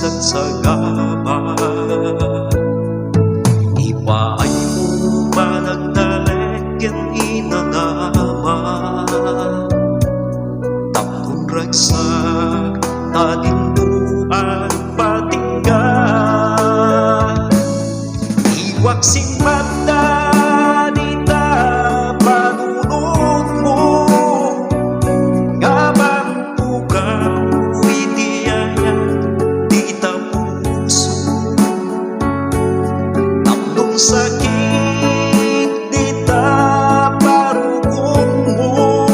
at sagaba. Ipaay mo panagdalek yan inanama, tapon ragsak tatinduan patingga. Iwak sing mata dita panunod mo, ngabang pugaw itiayan dita puso. Tatlong sakit dita parugong mo,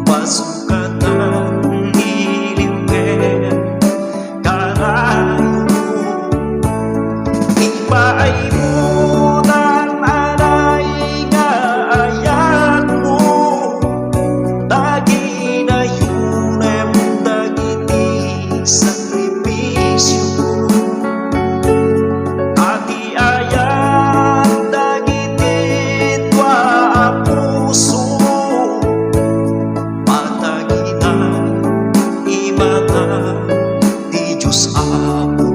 masukatan iliwen karayo mo. Ipaay mo ng alay nga ayat mo, dagi na yun em dagiti sakripisyo. Ati ayat dagiti twa ang puso, matagina imata di Diyos Apo.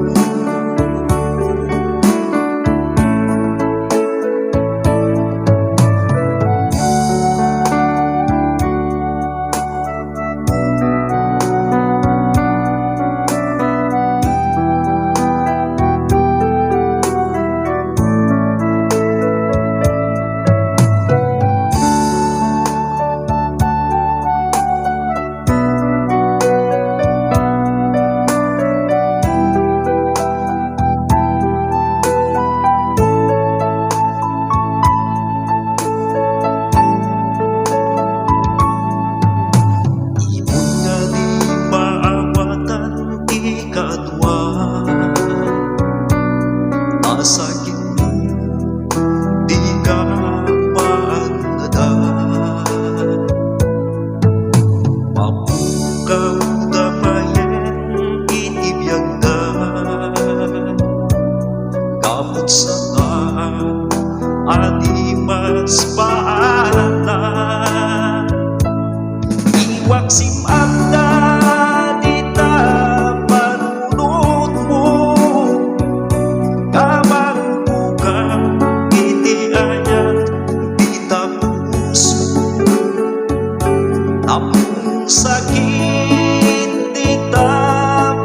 Sakit mo, di ka maagnadan. Mapukaw dapayen itibiyagdan, kapot sa nga adi mas paanan. Iwak simanda dita panunod mo, kabang pugaw iti ayat dita puso. Tapong sakit dita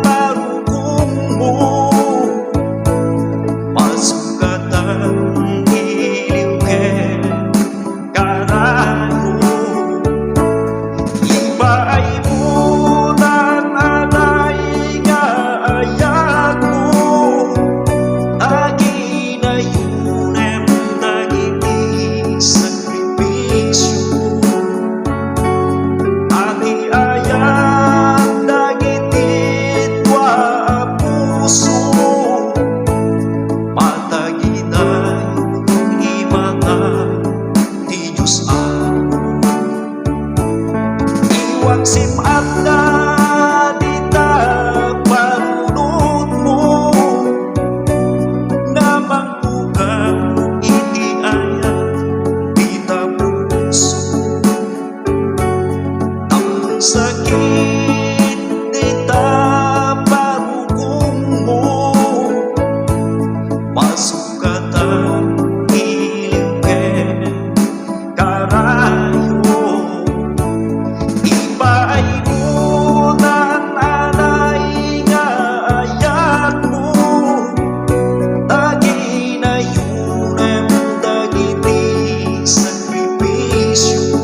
parugong mo, masukatan iliwen karayo. Ipaay mo ng alay nga ayat mo, dagi na yun em dagiti sakripisyo. Ati ayat dagiti twa ang puso, matagina imata di Diyos Apo. Iwak simanda dita panunod mo, ngabang pugaw iti ayat dita puso. Tapong sakit dita parugong mo, masukatan iliwen karayo. Ipaay mo ng alay nga ayat mo, dagi na yun em dagiti sakripisyo.